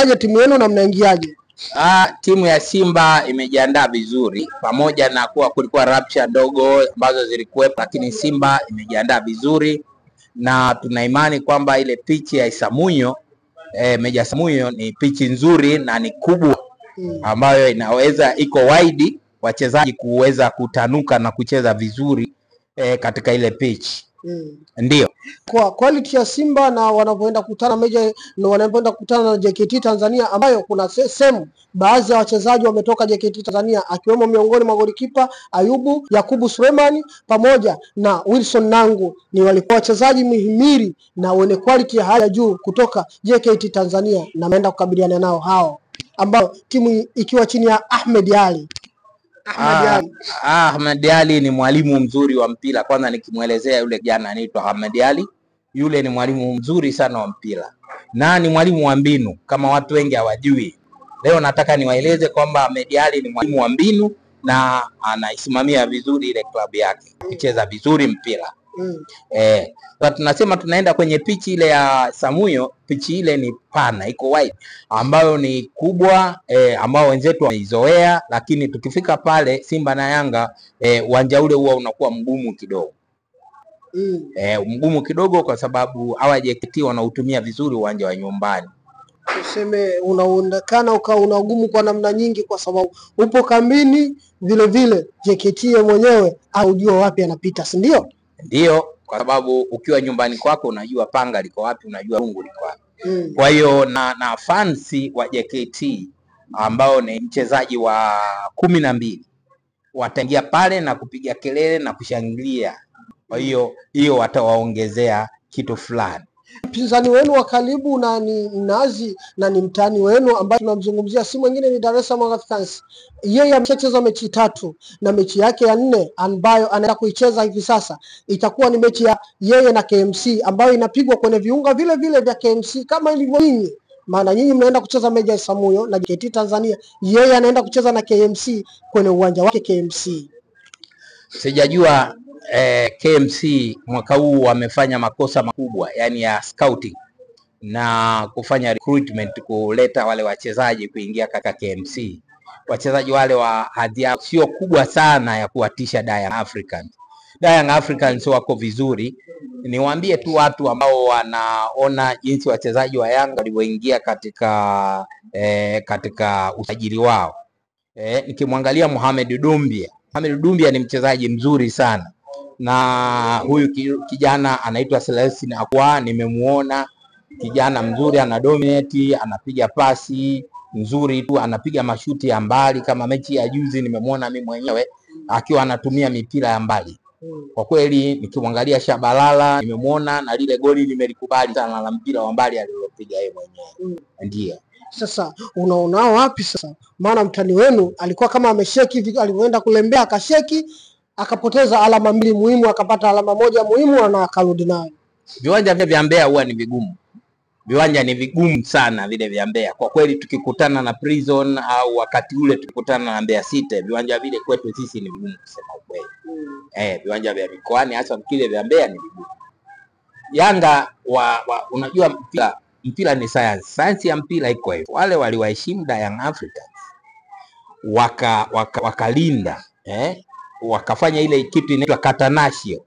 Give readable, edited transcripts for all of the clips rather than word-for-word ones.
mnaandaaje timu yenu na mnaingiaje? Timu ya Simba imejiandaa vizuri, pamoja na kuwa kulikuwa rapture ndogo ambazo zilikuwepo, lakini Simba imejiandaa vizuri na tuna imani kwamba ile pitch ya Isamuhyo, Meja Isamuhyo ni pitch nzuri na ni kubwa ambayo inaweza iko wide wachezaji kuweza kutanuka na kucheza vizuri katika ile pitch. Ndio. Kwa quality ya Simba na wanapoenda kukutana Meja na wanapoenda kukutana na JKT Tanzania, ambayo kuna sehemu baadhi ya wachezaji wametoka JKT Tanzania, akiwemo miongoni mwa golikipa Ayubu Yakubu Sulemani pamoja na Wilson Nangu, ni walikuwa wachezaji mihimili na wenye quality ya hali ya juu kutoka JKT Tanzania, na ameenda kukabiliana nao hao ambao timu ikiwa chini ya Ahmed Ali. Ahmed Ali ni mwalimu mzuri wa mpira. Kwanza nikimuelezea yule kijana anaitwa Ahmed Ali, yule ni mwalimu mzuri sana wa mpira na ni mwalimu wa mbinu, kama watu wengi hawajui. Leo nataka niwaeleze kwamba Ahmed Ali ni mwalimu wa mbinu na anaisimamia vizuri ile klabu yake, kucheza vizuri mpira. Tunasema tunaenda kwenye pichi ile ya Isamuhyo. Pichi ile ni pana, iko wide, ambayo ni kubwa, ambao wenzetu wameizoea, lakini tukifika pale Simba na Yanga, uwanja ule huwa unakuwa mgumu kidogo. Mgumu kidogo kwa sababu hawa JKT wanautumia vizuri uwanja wa nyumbani. Tuseme unaonekana una ugumu kwa namna nyingi, kwa sababu upo kambini, vile vile JKT mwenyewe aujua wapi anapita, si ndio? Ndio, kwa sababu ukiwa nyumbani kwako unajua panga liko wapi, unajua rungu liko wapi. Kwa hiyo na fansi wa JKT ambao ni mchezaji wa 12 wataingia pale na kupiga kelele na kushangilia. Kwa hiyo watawaongezea kitu fulani. Mpinzani wenu wa karibu na ni Mnazi na ni mtani wenu ambaye tunamzungumzia si mwingine ni Dar es Salaam Africans. Yeye amecheza mechi 3 na mechi yake ya 4 ambayo anaenda kuicheza hivi sasa itakuwa ni mechi ya yeye na KMC ambayo inapigwa kwenye viunga vile vile vya KMC kama ilivyo nyinyi. Maana nyinyi mnaenda kucheza Meja Isamuhyo na JKT Tanzania, yeye anaenda kucheza na KMC kwenye uwanja wake KMC. Sijajua KMC mwaka huu wamefanya makosa makubwa, yani ya scouting na kufanya recruitment, kuleta wale wachezaji kuingia katika KMC. Wachezaji wale wa hadhi sio kubwa sana ya kuwatisha Young Africans. Young Africans wako vizuri. Niwaambie tu watu ambao wanaona jinsi wachezaji wa Yanga walivyoingia katika usajili wao. Nikimwangalia Mohamed Dumbia ni mchezaji mzuri sana, na huyu kijana anaitwa Celestine Akwa, nimemuona kijana mzuri, ana dominate, anapiga pasi nzuri tu, anapiga mashuti ya mbali. Kama mechi ya juzi nimemuona mimi mwenyewe akiwa anatumia mipira ya mbali. Kwa kweli nikimwangalia Shabalala nimemuona, na lile goli nimelikubali sana la mpira wa mbali alilopiga yeye mwenyewe. Ndio. Sasa unaonao wapi sasa? Maana mtani wenu alikuwa kama amesheki hivi, alipoenda kulembea akasheki, akapoteza alama 2 muhimu, akapata alama 1 muhimu na akarudi nayo. Viwanja vya Mbeya huwa ni vigumu. Viwanja ni vigumu sana vile vya Mbeya. Kwa kweli tukikutana na Prison au wakati ule tukikutana na Mbeya City, viwanja vile kwetu sisi ni vigumu kusema kweli. Viwanja vya mikoani hasa vile vya Mbeya ni vigumu. Yanga unajua mpira ni science. Science ya mpira iko hivyo. Wale waliwaheshimu Young Africans. Wakalinda, wakafanya ile kitu inaitwa katanashio.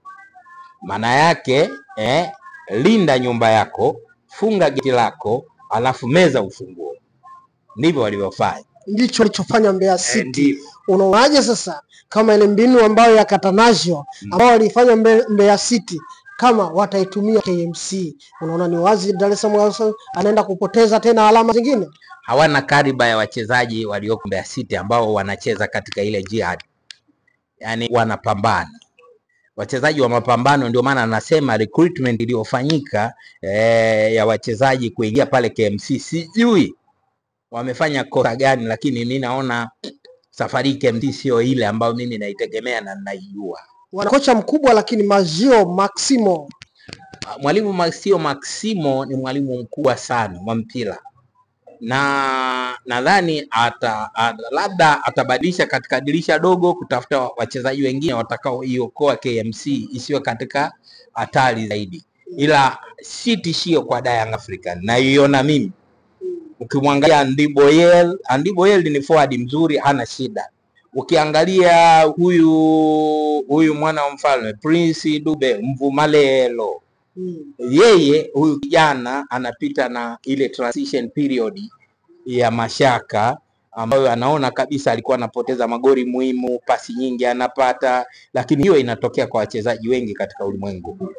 Maana yake linda nyumba yako, funga geti lako, alafu meza ufunguo. Ndivyo walivyofanya. Ndicho alichofanya Mbeya City. Unaonaje sasa kama ile mbinu ambayo ya katanashio ambayo walifanya Mbeya City kama wataitumia KMC? Unaona ni wazi Dar es Salaam anaenda kupoteza tena alama zingine. Hawana kariba ya wachezaji walioko Mbeya City ambao wanacheza katika ile jihad. Yani wanapambana. Wachezaji wa mapambano, ndio maana anasema recruitment iliyofanyika ya wachezaji kuingia pale KMC, sijui wamefanya kosa gani, lakini mimi naona safari KMC sio ile ambayo mimi naitegemea na ninaijua. Wana kocha mkubwa lakini Mazio Maximo. Mwalimu Mazio Maximo ni mwalimu mkubwa sana wa mpira. Na nadhani labda atabadilisha katika dirisha dogo, kutafuta wachezaji wengine watakao iokoa KMC isiwe katika hatari zaidi. Ila si tishio kwa Young African na iona mimi. Ukimwangalia Andy Boyel ni forward mzuri, hana shida. Ukiangalia huyu mwana wa mfalme Prince Dube Mvumalelo, yeye huyu kijana anapita na ile transition period ya mashaka, ambayo anaona kabisa alikuwa anapoteza magoli muhimu, pasi nyingi anapata, lakini hiyo inatokea kwa wachezaji wengi katika ulimwengu.